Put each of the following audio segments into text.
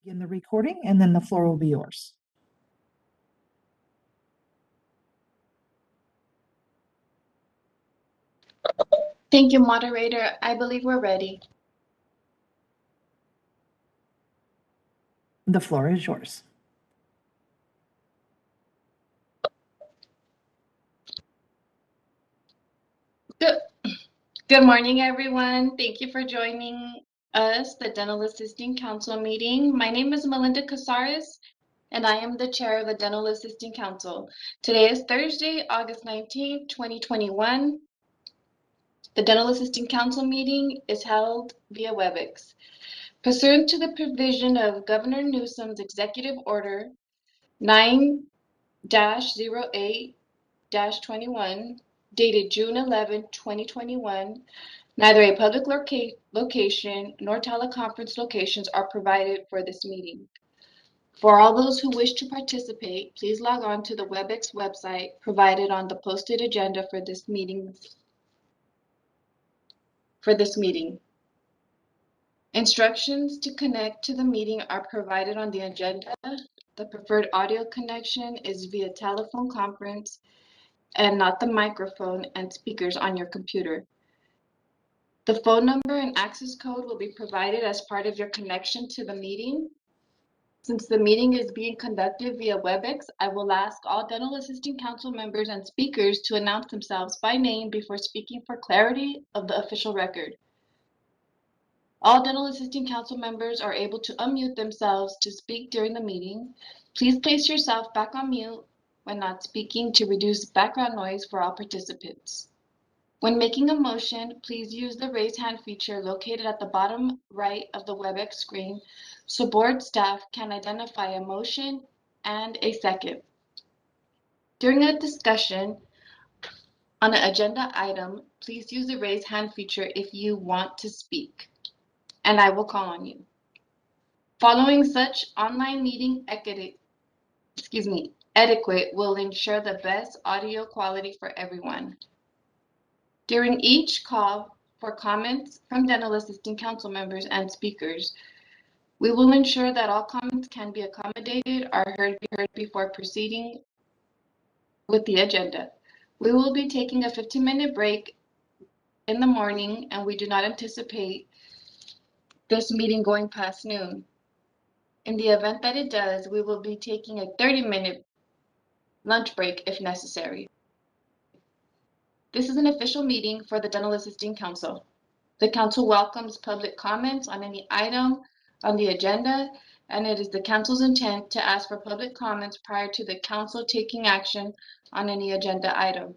Begin the recording, and then the floor will be yours. Thank you, moderator. I believe we're ready. The floor is yours. Good morning, everyone. Thank you for joining us, the Dental Assisting Council meeting. My name is Melinda Casares, and I am the chair of the Dental Assisting Council. Today is Thursday, August 19th, 2021. The Dental Assisting Council meeting is held via WebEx. Pursuant to the provision of Governor Newsom's Executive Order 9-08-21, dated June 11, 2021, neither a public location nor teleconference locations are provided for this meeting. For all those who wish to participate, please log on to the WebEx website provided on the posted agenda for this meeting. Instructions to connect to the meeting are provided on the agenda. The preferred audio connection is via telephone conference and not the microphone and speakers on your computer. The phone number and access code will be provided as part of your connection to the meeting. Since the meeting is being conducted via WebEx, I will ask all Dental Assisting Council members and speakers to announce themselves by name before speaking for clarity of the official record. All Dental Assisting Council members are able to unmute themselves to speak during the meeting. Please place yourself back on mute when not speaking to reduce background noise for all participants. When making a motion, please use the raise hand feature located at the bottom right of the WebEx screen so board staff can identify a motion and a second. During a discussion on an agenda item, please use the raise hand feature if you want to speak, and I will call on you. Following such online meeting etiquette will ensure the best audio quality for everyone. During each call for comments from Dental Assisting Council members and speakers, we will ensure that all comments can be accommodated or heard before proceeding with the agenda. We will be taking a 15-minute break in the morning, and we do not anticipate this meeting going past noon. In the event that it does, we will be taking a 30-minute lunch break if necessary. This is an official meeting for the Dental Assisting Council. The Council welcomes public comments on any item on the agenda, and it is the Council's intent to ask for public comments prior to the Council taking action on any agenda item.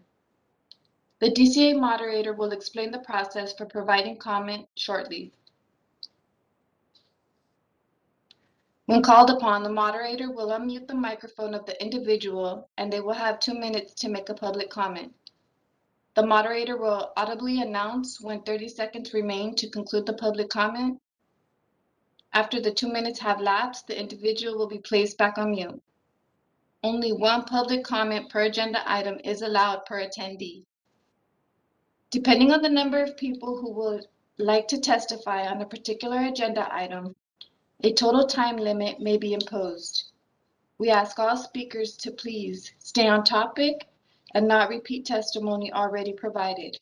The DCA moderator will explain the process for providing comment shortly. When called upon, the moderator will unmute the microphone of the individual, and they will have 2 minutes to make a public comment. The moderator will audibly announce when 30 seconds remain to conclude the public comment. After the 2 minutes have lapsed, the individual will be placed back on mute. Only one public comment per agenda item is allowed per attendee. Depending on the number of people who would like to testify on a particular agenda item, a total time limit may be imposed. We ask all speakers to please stay on topic and not repeat testimony already provided.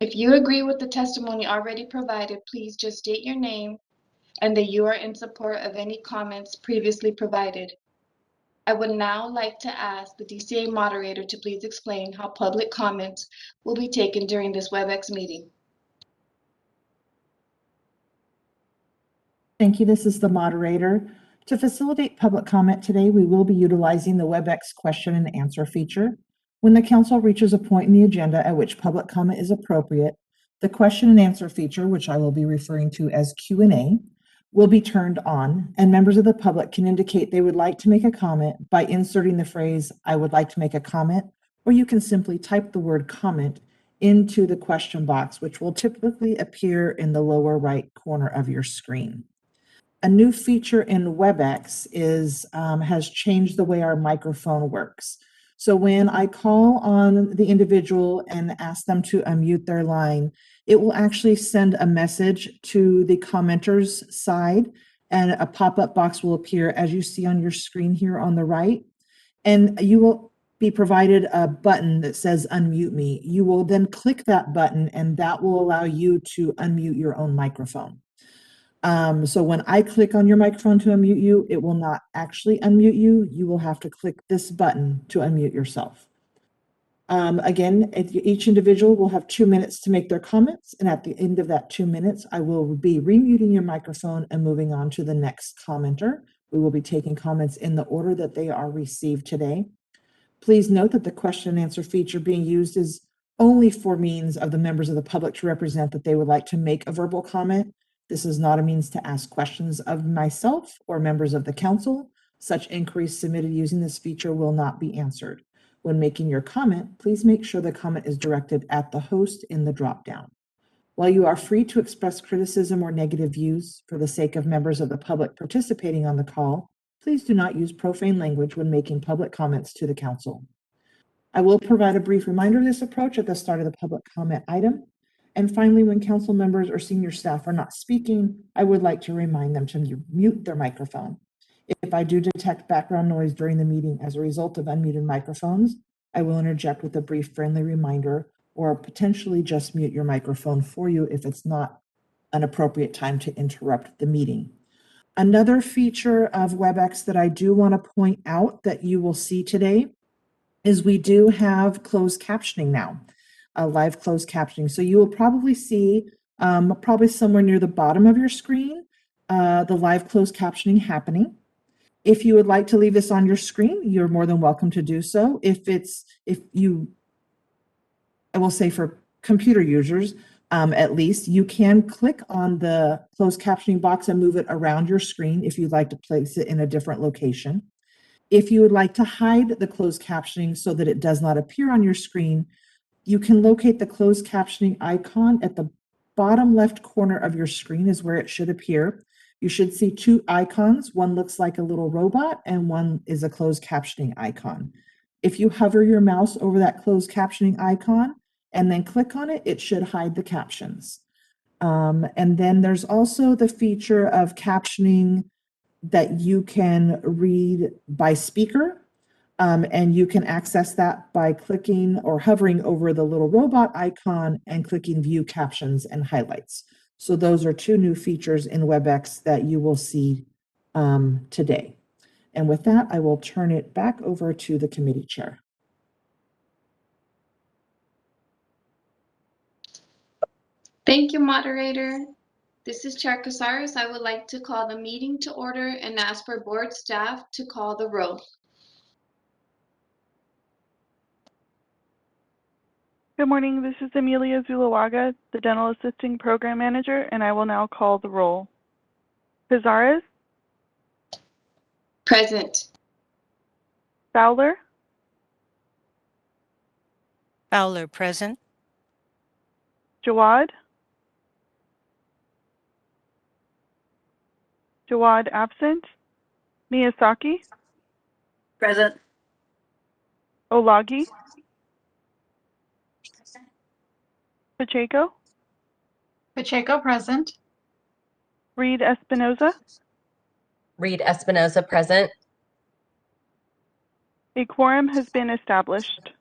If you agree with the testimony already provided, please just state your name and that you are in support of any comments previously provided. I would now like to ask the DCA moderator to please explain how public comments will be taken during this WebEx meeting. Thank you. This is the moderator. To facilitate public comment today, we will be utilizing the WebEx question and answer feature. When the council reaches a point in the agenda at which public comment is appropriate, the question and answer feature, which I will be referring to as Q&A, will be turned on, and members of the public can indicate they would like to make a comment by inserting the phrase, "I would like to make a comment," or you can simply type the word comment into the question box, which will typically appear in the lower right corner of your screen. A new feature in WebEx has changed the way our microphone works. So when I call on the individual and ask them to unmute their line, it will actually send a message to the commenter's side, and a pop-up box will appear as you see on your screen here on the right. And you will be provided a button that says unmute me. You will then click that button and that will allow you to unmute your own microphone. So when I click on your microphone to unmute you, it will not actually unmute you. You will have to click this button to unmute yourself. Again, each individual will have 2 minutes to make their comments, and at the end of that 2 minutes, I will be remuting your microphone and moving on to the next commenter. We will be taking comments in the order that they are received today. Please note that the question and answer feature being used is only for means of the members of the public to represent that they would like to make a verbal comment. This is not a means to ask questions of myself or members of the council. Such inquiries submitted using this feature will not be answered. When making your comment, please make sure the comment is directed at the host in the dropdown. While you are free to express criticism or negative views for the sake of members of the public participating on the call, please do not use profane language when making public comments to the council. I will provide a brief reminder of this approach at the start of the public comment item. And finally, when council members or senior staff are not speaking, I would like to remind them to mute their microphone. If I do detect background noise during the meeting as a result of unmuted microphones, I will interject with a brief friendly reminder or potentially just mute your microphone for you if it's not an appropriate time to interrupt the meeting. Another feature of WebEx that I do want to point out that you will see today is we do have closed captioning now, live closed captioning. So you will probably see probably somewhere near the bottom of your screen, the live closed captioning happening. If you would like to leave this on your screen, you're more than welcome to do so. I will say for computer users, at least, you can click on the closed captioning box and move it around your screen if you'd like to place it in a different location. If you would like to hide the closed captioning so that it does not appear on your screen, you can locate the closed captioning icon at the bottom left corner of your screen is where it should appear. You should see two icons. One looks like a little robot and one is a closed captioning icon. If you hover your mouse over that closed captioning icon and then click on it, it should hide the captions. And then there's also the feature of captioning that you can read by speaker. And you can access that by clicking or hovering over the little robot icon and clicking view captions and highlights. So those are two new features in WebEx that you will see today. And with that, I will turn it back over to the committee chair. Thank you, moderator. This is Chair Casares. I would like to call the meeting to order and ask for board staff to call the roll. Good morning, this is Amelia Zulawaga, the Dental Assisting Program Manager, and I will now call the roll. Cazares? Present. Fowler? Fowler, present. Jawad? Jawad absent. Miyazaki? Present. Olagi? Pacheco? Pacheco, present. Reed Espinoza? Reed Espinoza, present. A quorum has been established.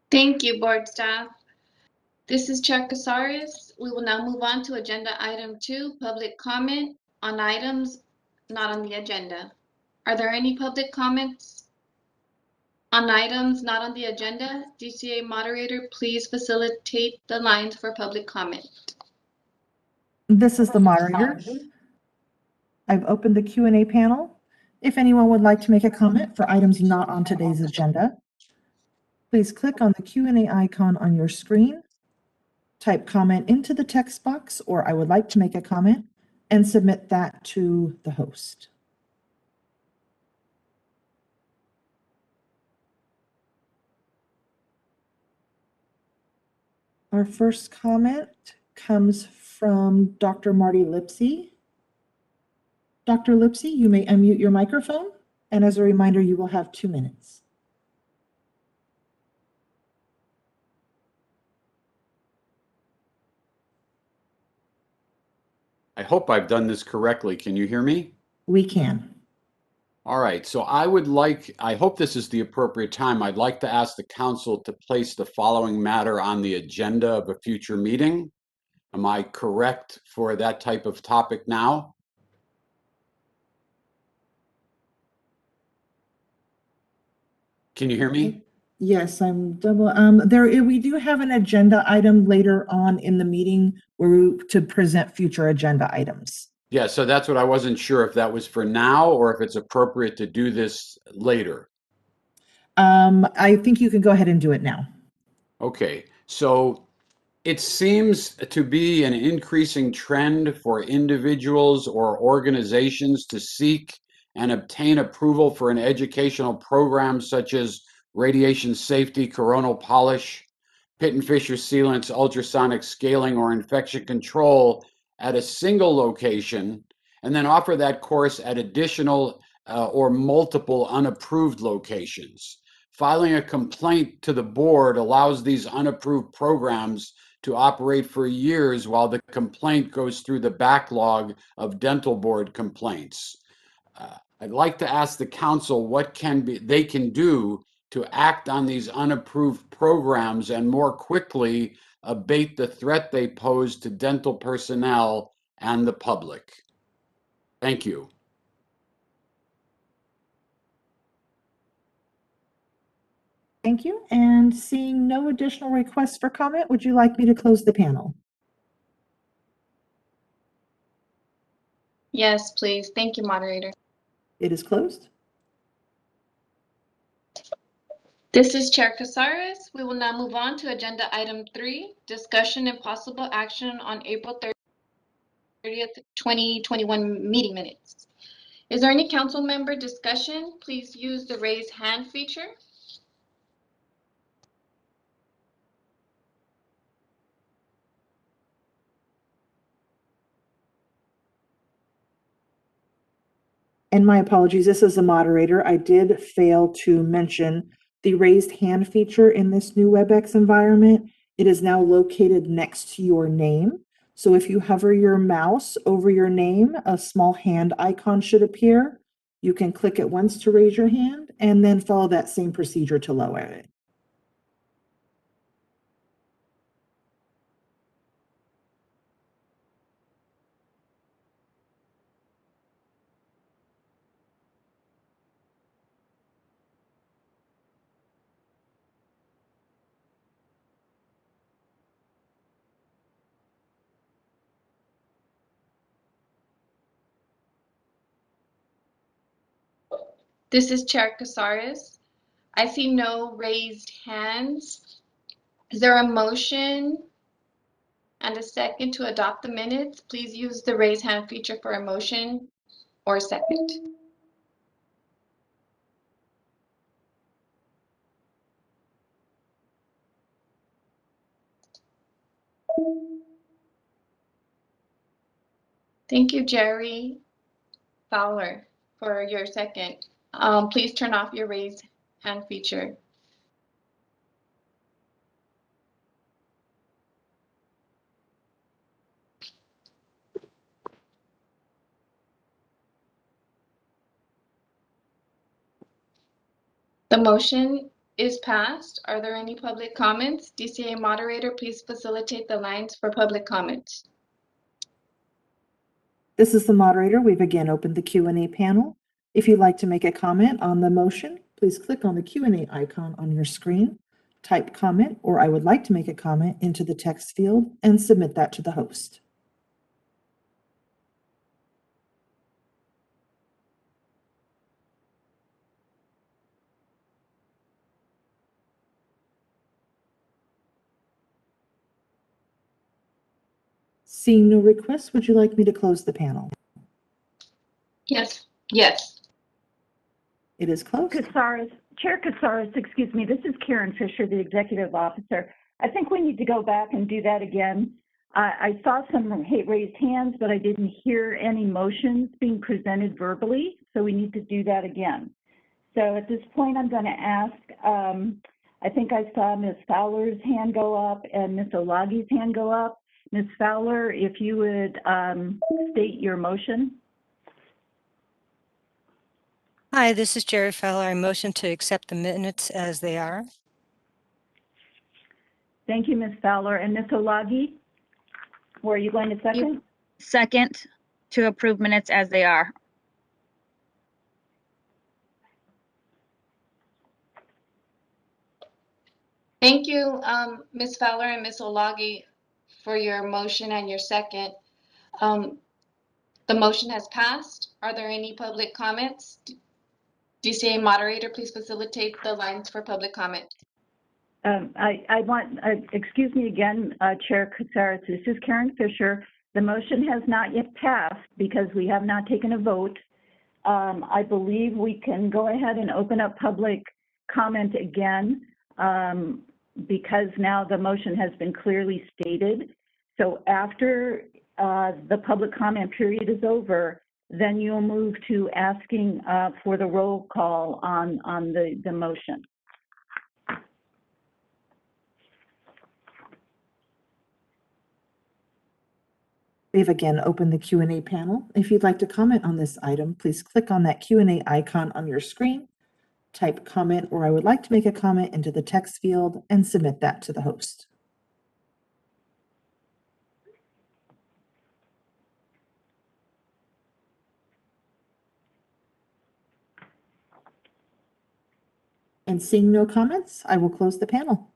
Thank you, board staff. This is Chair Casares. We will now move on to agenda item 2, public comment on items not on the agenda. Are there any public comments on items not on the agenda? DCA moderator, please facilitate the lines for public comment. This is the moderator. I've opened the Q&A panel. If anyone would like to make a comment for items not on today's agenda, please click on the Q&A icon on your screen, type comment into the text box, or I would like to make a comment, and submit that to the host. Our first comment comes from Dr. Marty Lipsey. Dr. Lipsey, you may unmute your microphone, and as a reminder, you will have 2 minutes. I hope I've done this correctly. Can you hear me? We can. All right, so I hope this is the appropriate time. I'd like to ask the council to place the following matter on the agenda of a future meeting. Am I correct for that type of topic now? Can you hear me? Yes, I'm double, we do have an agenda item later on in the meeting to present future agenda items. Yeah, so that's what I wasn't sure if that was for now or if it's appropriate to do this later. I think you can go ahead and do it now. Okay, so it seems to be an increasing trend for individuals or organizations to seek and obtain approval for an educational program such as radiation safety, coronal polish, pit and fissure sealants, ultrasonic scaling, or infection control at a single location, and then offer that course at additional or multiple unapproved locations. Filing a complaint to the board allows these unapproved programs to operate for years while the complaint goes through the backlog of dental board complaints. I'd like to ask the council what they can do to act on these unapproved programs and more quickly abate the threat they pose to dental personnel and the public. Thank you. Thank you. And seeing no additional requests for comment, would you like me to close the panel? Yes, please. Thank you, moderator. It is closed. This is Chair Casares. We will now move on to agenda item 3, discussion and possible action on April 30th, 2021 meeting minutes. Is there any council member discussion? Please use the raise hand feature. And my apologies, this is the moderator. I did fail to mention the raised hand feature in this new WebEx environment. It is now located next to your name. So if you hover your mouse over your name, a small hand icon should appear. You can click it once to raise your hand and then follow that same procedure to lower it. This is Chair Casares. I see no raised hands. Is there a motion and a second to adopt the minutes? Please use the raise hand feature for a motion or a second. Thank you, Jerry Fowler, for your second. Please turn off your raise hand feature. The motion is passed. Are there any public comments? DCA moderator, please facilitate the lines for public comments. This is the moderator. We've again opened the Q&A panel. If you'd like to make a comment on the motion, please click on the Q&A icon on your screen, type comment, or I would like to make a comment into the text field and submit that to the host. Seeing no requests, would you like me to close the panel? Yes. Yes. It is closed. Chair Casares, excuse me, this is Karen Fisher, the Executive Officer. I think we need to go back and do that again. I saw some raised hands, but I didn't hear any motions being presented verbally, so we need to do that again. So at this point, I'm going to ask, I think I saw Ms. Fowler's hand go up and Ms. Olagi's hand go up. Ms. Fowler, if you would state your motion. Hi, this is Jerry Fowler. I motion to accept the minutes as they are. Thank you, Ms. Fowler. And Ms. Olagi, were you going to second? Second, to approve minutes as they are. Thank you, Ms. Fowler and Ms. Olagi, for your motion and your second. The motion has passed. Are there any public comments? DCA moderator, please facilitate the lines for public comment. Excuse me again, Chair Casares, this is Karen Fisher. The motion has not yet passed because we have not taken a vote. I believe we can go ahead and open up public comment again because now the motion has been clearly stated. So after the public comment period is over, then you'll move to asking for the roll call on the motion. We've again opened the Q&A panel. If you'd like to comment on this item, please click on that Q&A icon on your screen, type comment or I would like to make a comment into the text field and submit that to the host. And seeing no comments, I will close the panel.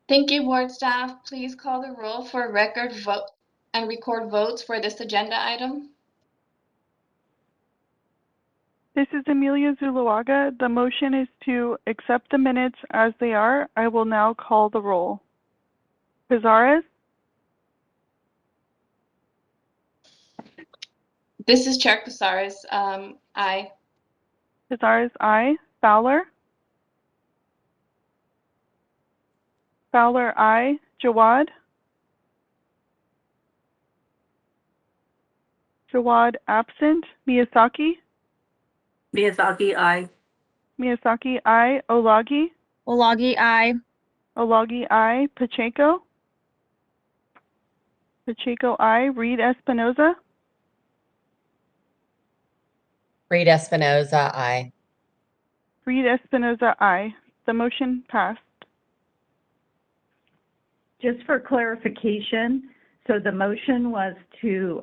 Thank you, board staff. Please call the roll for record vote and record votes for this agenda item. This is Amelia Zuluaga. The motion is to accept the minutes as they are. I will now call the roll. Casares? This is Chair Casares. Aye. Casares, aye. Fowler? Fowler, aye. Jawad? Jawad, absent. Miyazaki? Miyazaki, aye. Miyazaki, aye. Olagi? Olagi, aye. Olagi, aye. Pacheco? Pacheco, aye. Reed Espinoza? Reed Espinoza, aye. Reed Espinoza, aye. The motion passed. Just for clarification, so the motion was to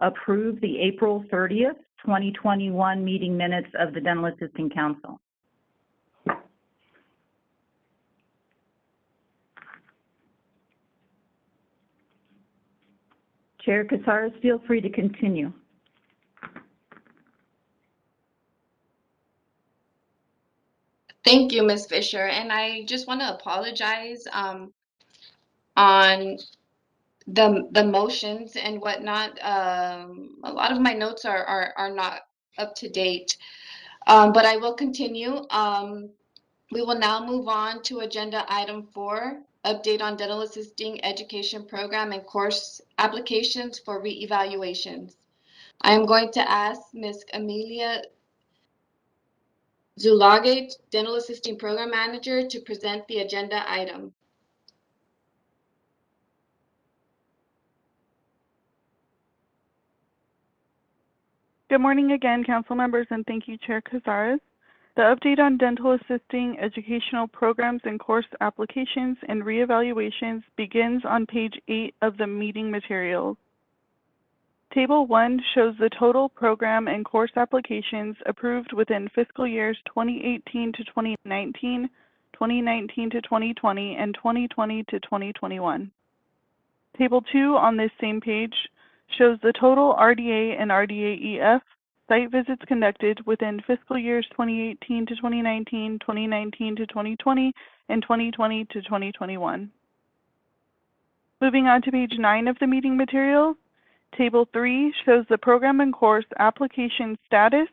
approve the April 30th, 2021 meeting minutes of the Dental Assisting Council. Chair Casares, feel free to continue. Thank you, Ms. Fisher. And I just want to apologize on the motions and whatnot. A lot of my notes are not up to date, but I will continue. We will now move on to agenda item 4, update on dental assisting education program and course applications for reevaluations. I am going to ask Ms. Amelia Zulage, Dental Assisting Program Manager, to present the agenda item. Good morning again, council members, and thank you, Chair Casares. The update on dental assisting educational programs and course applications and reevaluations begins on page 8 of the meeting materials. Table 1 shows the total program and course applications approved within fiscal years 2018 to 2019, 2019 to 2020, and 2020 to 2021. Table 2 on this same page shows the total RDA and RDA-EF site visits conducted within fiscal years 2018 to 2019, 2019 to 2020, and 2020 to 2021. Moving on to page 9 of the meeting materials, Table 3 shows the program and course application status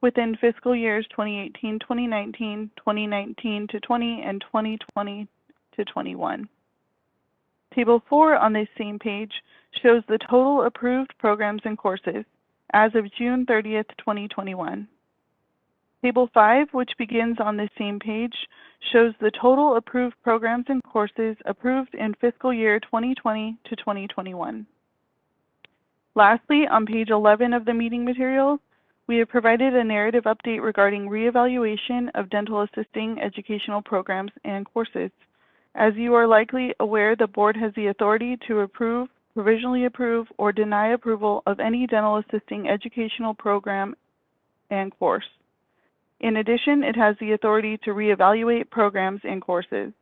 within fiscal years 2018, 2019, 2019 to 20, and 2020 to 21. Table 4 on this same page shows the total approved programs and courses as of June 30th, 2021. Table 5, which begins on this same page, shows the total approved programs and courses approved in fiscal year 2020 to 2021. Lastly, on page 11 of the meeting materials, we have provided a narrative update regarding reevaluation of dental assisting educational programs and courses. As you are likely aware, the board has the authority to approve, provisionally approve, or deny approval of any dental assisting educational program and course. In addition, it has the authority to reevaluate programs and courses.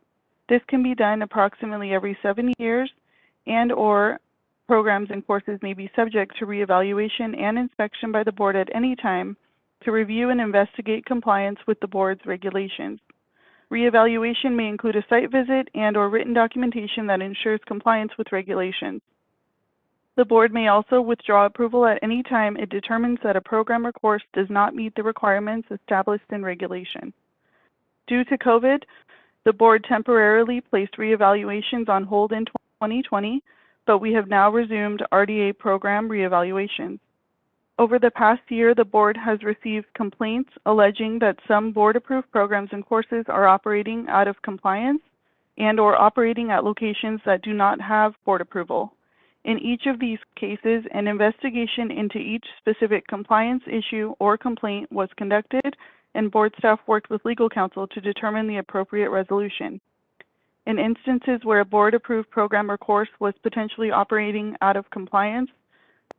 This can be done approximately every 7 years, and/or programs and courses may be subject to reevaluation and inspection by the board at any time to review and investigate compliance with the board's regulations. Reevaluation may include a site visit and/or written documentation that ensures compliance with regulations. The board may also withdraw approval at any time it determines that a program or course does not meet the requirements established in regulation. Due to COVID, the board temporarily placed reevaluations on hold in 2020, but we have now resumed RDA program reevaluations. Over the past year, the board has received complaints alleging that some board-approved programs and courses are operating out of compliance and/or operating at locations that do not have board approval. In each of these cases, an investigation into each specific compliance issue or complaint was conducted, and board staff worked with legal counsel to determine the appropriate resolution. In instances where a board-approved program or course was potentially operating out of compliance,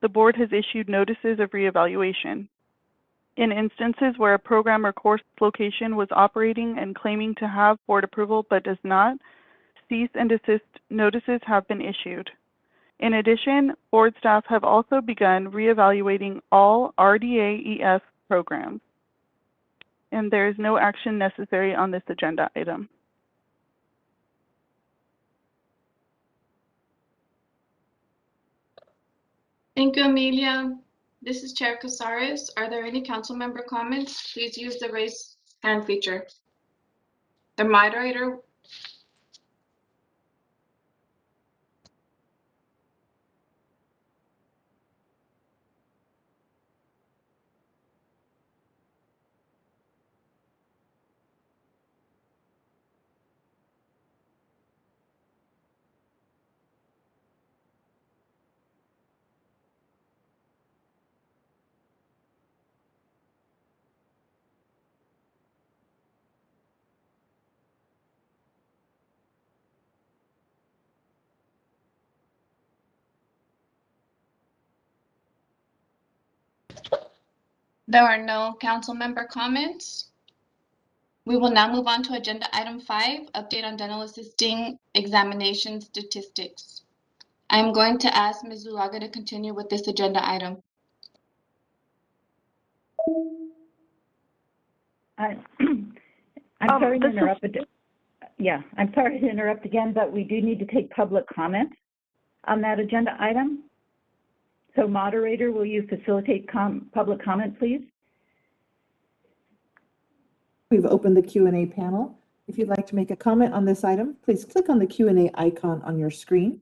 the board has issued notices of reevaluation. In instances where a program or course location was operating and claiming to have board approval but does not, cease and desist notices have been issued. In addition, board staff have also begun reevaluating all RDA-EF programs, and there is no action necessary on this agenda item. Thank you, Amelia. This is Chair Casares. Are there any council member comments? Please use the raise hand feature. The moderator. There are no council member comments. We will now move on to agenda item 5, update on dental assisting examination statistics. I'm going to ask Ms. Zulaga to continue with this agenda item. I'm sorry to interrupt. I'm sorry to interrupt again, but we do need to take public comment on that agenda item. So moderator, will you facilitate public comment, please? We've opened the Q&A panel. If you'd like to make a comment on this item, please click on the Q&A icon on your screen,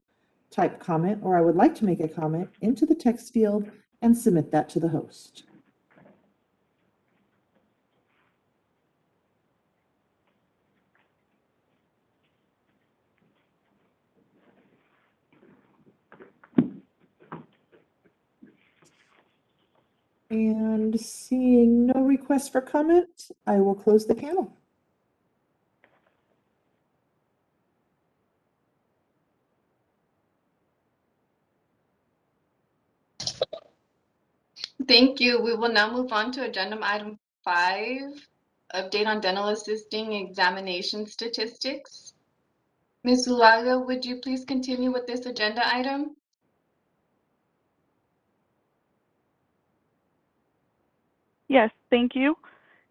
type comment, or I would like to make a comment into the text field and submit that to the host. And seeing no requests for comment, I will close the panel. Thank you. We will now move on to agenda item 5, update on dental assisting examination statistics. Ms. Zulaga, would you please continue with this agenda item? Yes, thank you.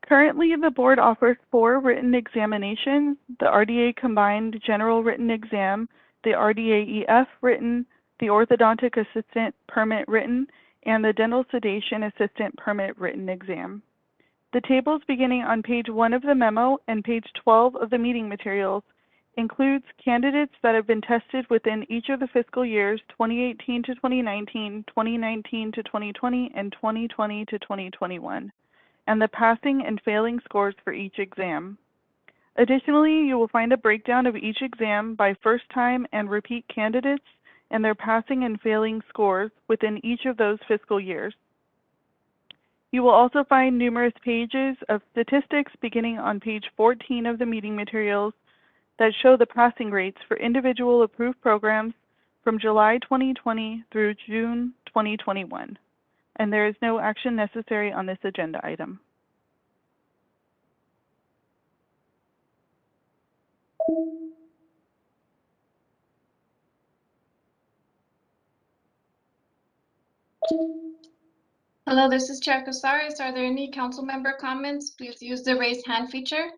Currently, the board offers 4 written examinations: the RDA Combined General Written Exam, the RDA-EF Written, the Orthodontic Assistant Permit Written, and the Dental Sedation Assistant Permit Written Exam. The tables beginning on page 1 of the memo and page 12 of the meeting materials includes candidates that have been tested within each of the fiscal years 2018 to 2019, 2019 to 2020, and 2020 to 2021, and the passing and failing scores for each exam. Additionally, you will find a breakdown of each exam by first-time and repeat candidates and their passing and failing scores within each of those fiscal years. You will also find numerous pages of statistics beginning on page 14 of the meeting materials that show the passing rates for individual approved programs from July 2020 through June 2021. And there is no action necessary on this agenda item. Hello, this is Chair Casares. Are there any council member comments? Please use the raise hand feature.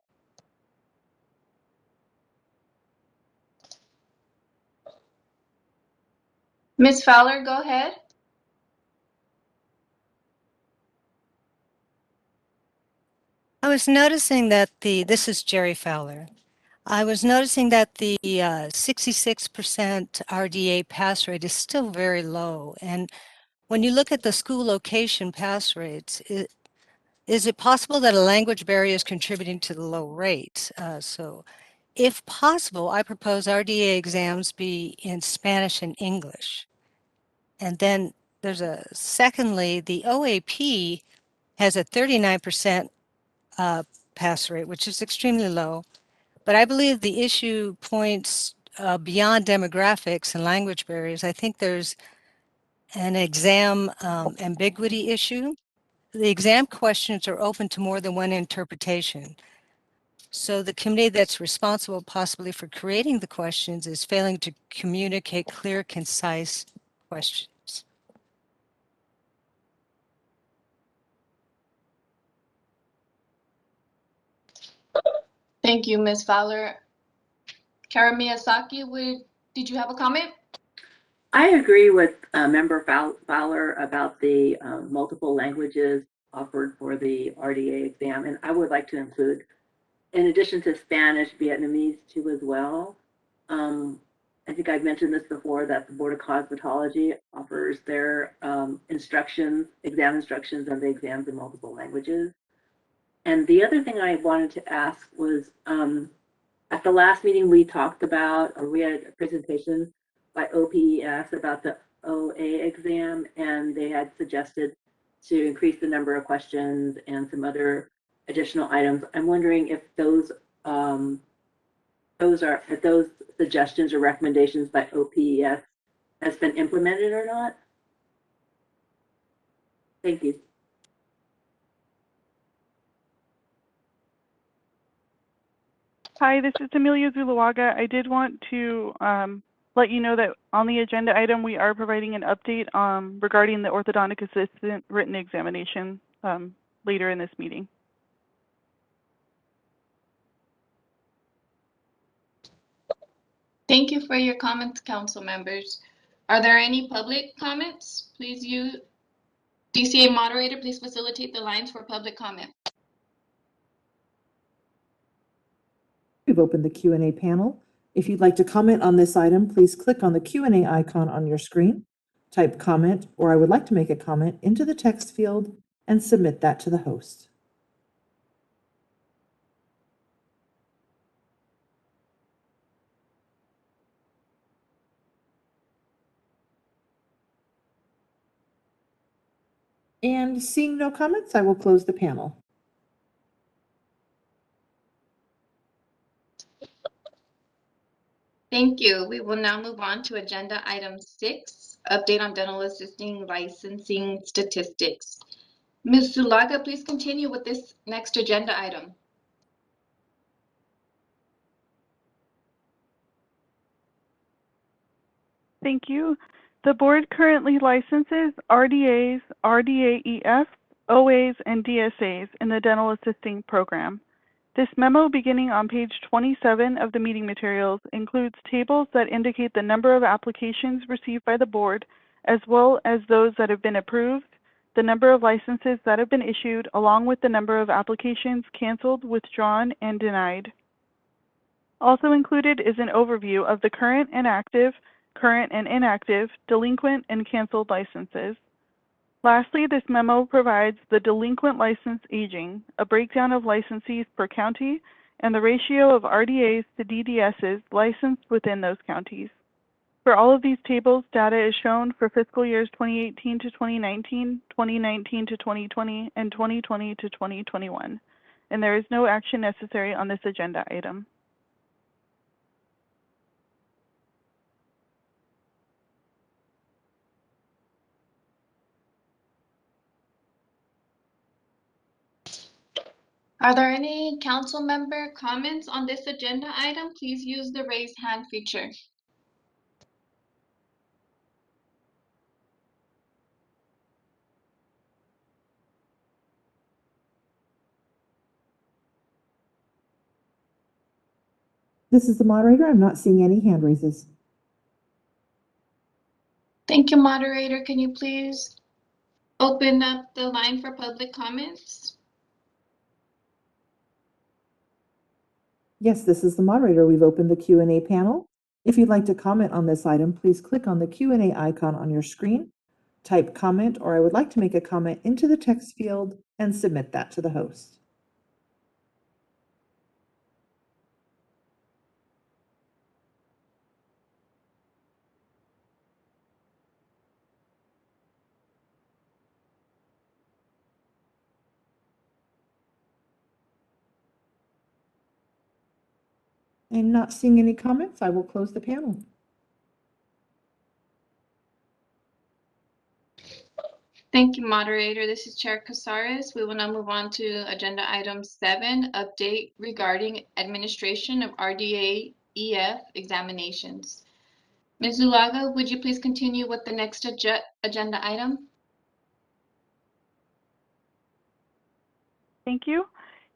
Ms. Fowler, go ahead. I was noticing that this is Jerry Fowler. I was noticing that the 66% RDA pass rate is still very low. And when you look at the school location pass rates, is it possible that a language barrier is contributing to the low rate? So if possible, I propose RDA exams be in Spanish and English. And then secondly, the OAP has a 39% pass rate, which is extremely low. But I believe the issue points beyond demographics and language barriers. I think there's an exam ambiguity issue. The exam questions are open to more than one interpretation. So the committee that's responsible possibly for creating the questions is failing to communicate clear, concise questions. Thank you, Ms. Fowler. Kara Miyazaki, did you have a comment? I agree with Member Fowler about the multiple languages offered for the RDA exam, and I would like to include, in addition to Spanish, Vietnamese too as well. I think I've mentioned this before, that the Board of Cosmetology offers their exam instructions and the exams in multiple languages. And the other thing I wanted to ask was, at the last meeting we talked about, or we had a presentation by OPES about the OA exam, and they had suggested to increase the number of questions and some other additional items. I'm wondering if those suggestions or recommendations by OPES has been implemented or not. Thank you. Hi, this is Amelia Zuluaga. I did want to let you know that on the agenda item, we are providing an update regarding the orthodontic assistant written examination later in this meeting. Thank you for your comments, council members. Are there any public comments? Please use DCA moderator, please facilitate the lines for public comment. We've opened the Q&A panel. If you'd like to comment on this item, please click on the Q&A icon on your screen, type comment, or I would like to make a comment into the text field, and submit that to the host. And seeing no comments, I will close the panel. Thank you. We will now move on to agenda item 6, update on dental assisting licensing statistics. Ms. Zulaga, please continue with this next agenda item. Thank you. The board currently licenses RDAs, RDAEF, OAs, and DSAs in the dental assisting program. This memo beginning on page 27 of the meeting materials includes tables that indicate the number of applications received by the board, as well as those that have been approved, the number of licenses that have been issued, along with the number of applications canceled, withdrawn, and denied. Also included is an overview of the current and inactive, delinquent, and canceled licenses. Lastly, this memo provides the delinquent license aging, a breakdown of licensees per county, and the ratio of RDAs to DDSs licensed within those counties. For all of these tables, data is shown for fiscal years 2018 to 2019, 2019 to 2020, and 2020 to 2021, and there is no action necessary on this agenda item. Are there any council member comments on this agenda item? Please use the raise hand feature. This is the moderator. I'm not seeing any hand raises. Thank you, moderator. Can you please open up the line for public comments? Yes, this is the moderator. We've opened the Q&A panel. If you'd like to comment on this item, please click on the Q&A icon on your screen, type comment, or I would like to make a comment into the text field and submit that to the host. I'm not seeing any comments. I will close the panel. Thank you, moderator. This is Chair Casares. We will now move on to agenda item 7, update regarding administration of RDA EF examinations. Ms. Zulaga, would you please continue with the next agenda item? Thank you.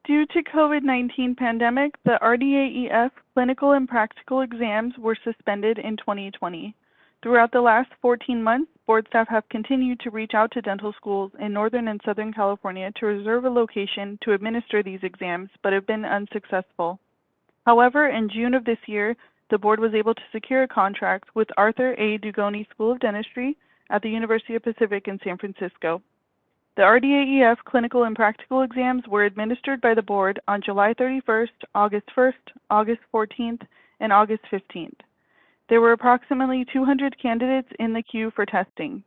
Due to COVID-19 pandemic, the RDA-EF clinical and practical exams were suspended in 2020. Throughout the last 14 months, board staff have continued to reach out to dental schools in Northern and Southern California to reserve a location to administer these exams, but have been unsuccessful. However, in June of this year, the board was able to secure a contract with Arthur A. Dugoni School of Dentistry at the University of Pacific in San Francisco. The RDA-EF clinical and practical exams were administered by the board on July 31st, August 1st, August 14th, and August 15th. There were approximately 200 candidates in the queue for testing.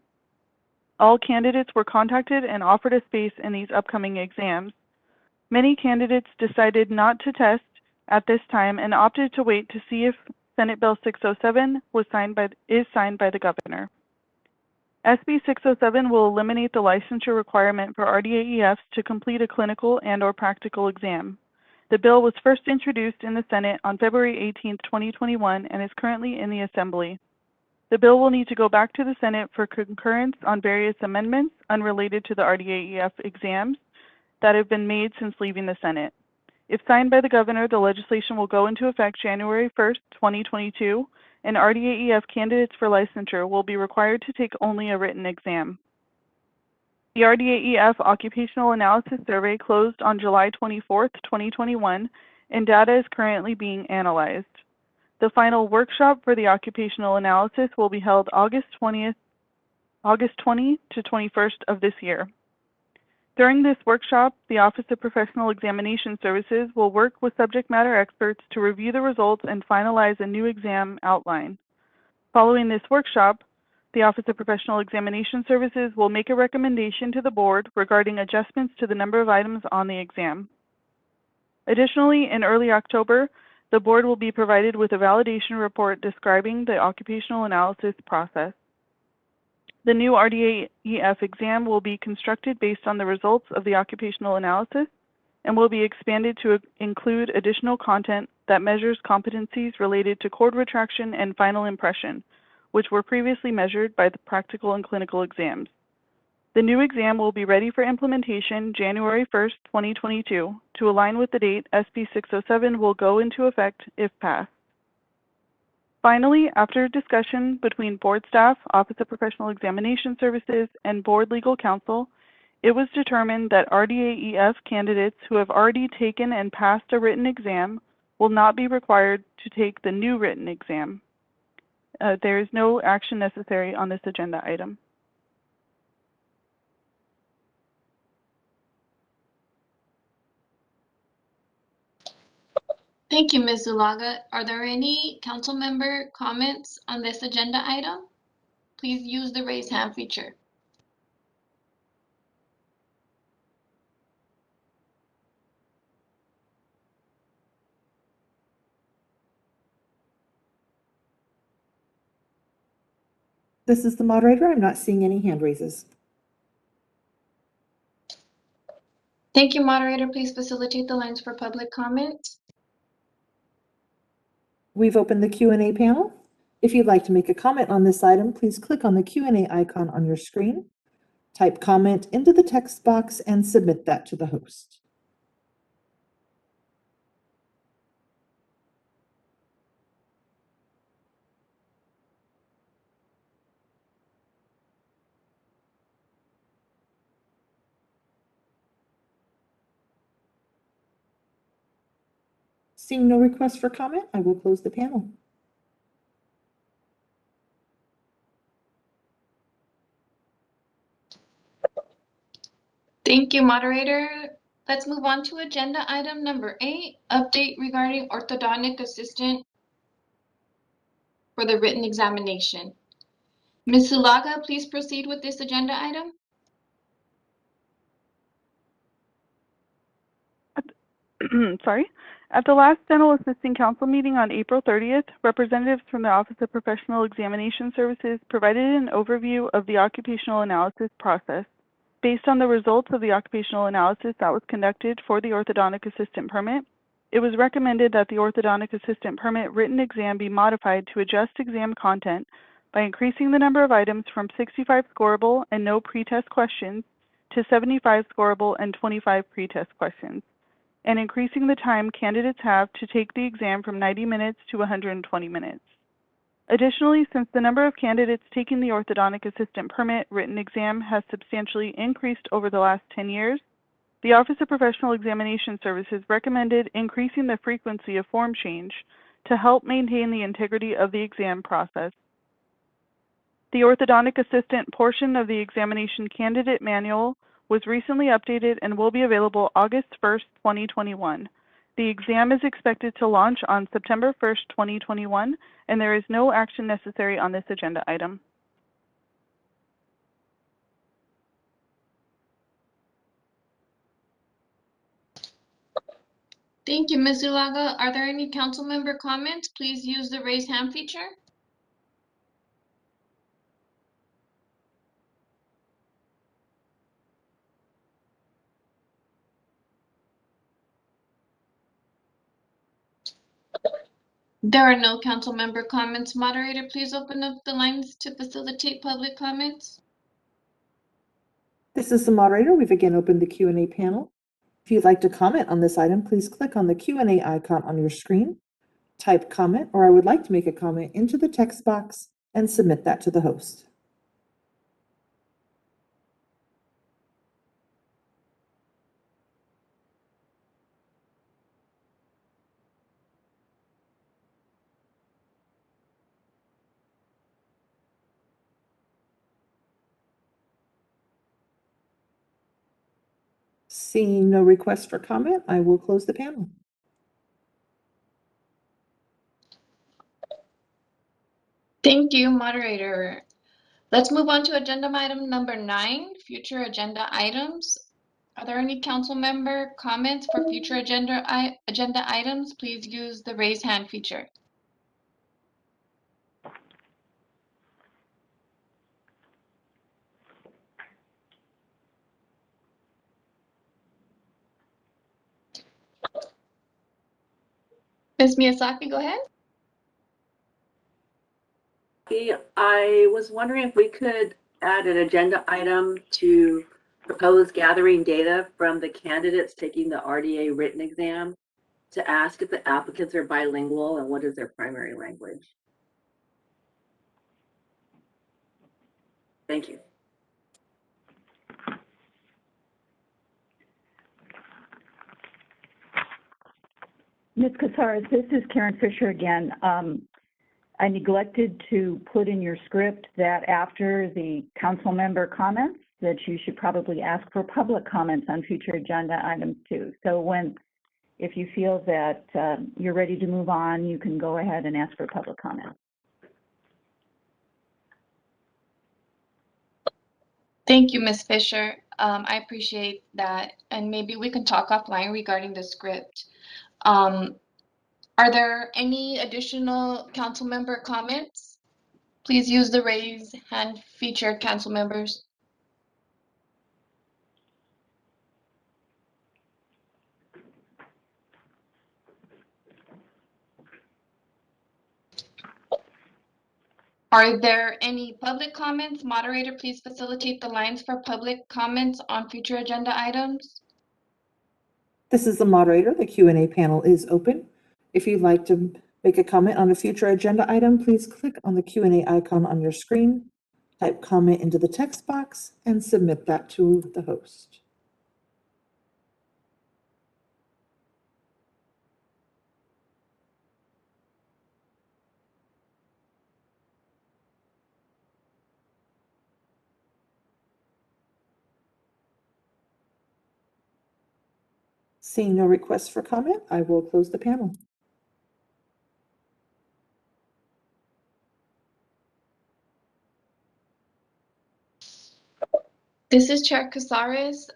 All candidates were contacted and offered a space in these upcoming exams. Many candidates decided not to test at this time and opted to wait to see if Senate Bill 607 is signed by the governor. SB 607 will eliminate the licensure requirement for RDA-EFs to complete a clinical and/or practical exam. The bill was first introduced in the Senate on February 18, 2021, and is currently in the Assembly. The bill will need to go back to the Senate for concurrence on various amendments unrelated to the RDA-EF exams that have been made since leaving the Senate. If signed by the governor, the legislation will go into effect January 1st, 2022, and RDA-EF candidates for licensure will be required to take only a written exam. The RDA-EF Occupational Analysis Survey closed on July 24th, 2021, and data is currently being analyzed. The final workshop for the occupational analysis will be held August 20 to 21st of this year. During this workshop, the Office of Professional Examination Services will work with subject matter experts to review the results and finalize a new exam outline. Following this workshop, the Office of Professional Examination Services will make a recommendation to the board regarding adjustments to the number of items on the exam. Additionally, in early October, the board will be provided with a validation report describing the occupational analysis process. The new RDA-EF exam will be constructed based on the results of the occupational analysis and will be expanded to include additional content that measures competencies related to cord retraction and final impression, which were previously measured by the practical and clinical exams. The new exam will be ready for implementation January 1st, 2022, to align with the date SB 607 will go into effect if passed. Finally, after discussion between board staff, Office of Professional Examination Services, and board legal counsel, it was determined that RDA-EF candidates who have already taken and passed a written exam will not be required to take the new written exam. There is no action necessary on this agenda item. Thank you, Ms. Zulaga. Are there any council member comments on this agenda item? Please use the raise hand feature. This is the moderator. I'm not seeing any hand raises. Thank you, moderator. Please facilitate the lines for public comment. We've opened the Q&A panel. If you'd like to make a comment on this item, please click on the Q&A icon on your screen, type comment into the text box, and submit that to the host. Seeing no requests for comment, I will close the panel. Thank you, moderator. Let's move on to agenda item number 8, update regarding orthodontic assistant for the written examination. Ms. Zulaga, please proceed with this agenda item. Sorry. At the last Dental Assisting Council meeting on April 30th, representatives from the Office of Professional Examination Services provided an overview of the occupational analysis process. Based on the results of the occupational analysis that was conducted for the orthodontic assistant permit, it was recommended that the orthodontic assistant permit written exam be modified to adjust exam content by increasing the number of items from 65 scoreable and no pretest questions to 75 scoreable and 25 pretest questions, and increasing the time candidates have to take the exam from 90 minutes to 120 minutes. Additionally, since the number of candidates taking the orthodontic assistant permit written exam has substantially increased over the last 10 years, the Office of Professional Examination Services recommended increasing the frequency of form change to help maintain the integrity of the exam process. The orthodontic assistant portion of the examination candidate manual was recently updated and will be available August 1st, 2021. The exam is expected to launch on September 1st, 2021, and there is no action necessary on this agenda item. Thank you, Ms. Zulaga. Are there any council member comments? Please use the raise hand feature. There are no council member comments. Moderator, please open up the lines to facilitate public comments. This is the moderator. We've again opened the Q&A panel. If you'd like to comment on this item, please click on the Q&A icon on your screen, type comment, or I would like to make a comment into the text box, and submit that to the host. Seeing no requests for comment, I will close the panel. Thank you, moderator. Let's move on to agenda item number 9, future agenda items. Are there any council member comments for future agenda items? Please use the raise hand feature. Ms. Miyazaki, go ahead. I was wondering if we could add an agenda item to propose gathering data from the candidates taking the RDA written exam to ask if the applicants are bilingual and what is their primary language. Thank you. Ms. Casares, this is Karen Fisher again. I neglected to put in your script that after the council member comments, that you should probably ask for public comments on future agenda items too. So if you feel that you're ready to move on, you can go ahead and ask for public comment. Thank you, Ms. Fisher. I appreciate that. And maybe we can talk offline regarding the script. Are there any additional council member comments? Please use the raise hand feature, council members. Are there any public comments? Moderator, please facilitate the lines for public comments on future agenda items. This is the moderator. The Q&A panel is open. If you'd like to make a comment on a future agenda item, please click on the Q&A icon on your screen, type comment into the text box, and submit that to the host. Seeing no requests for comment, I will close the panel. This is Chair Casares.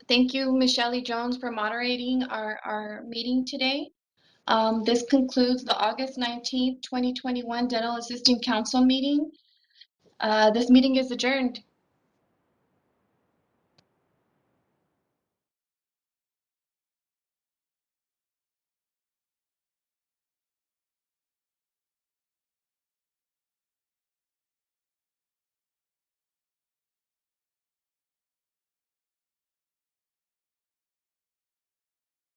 Thank you, Michelle Jones, for moderating our meeting today. This concludes the August 19th, 2021 Dental Assisting Council meeting. This meeting is adjourned.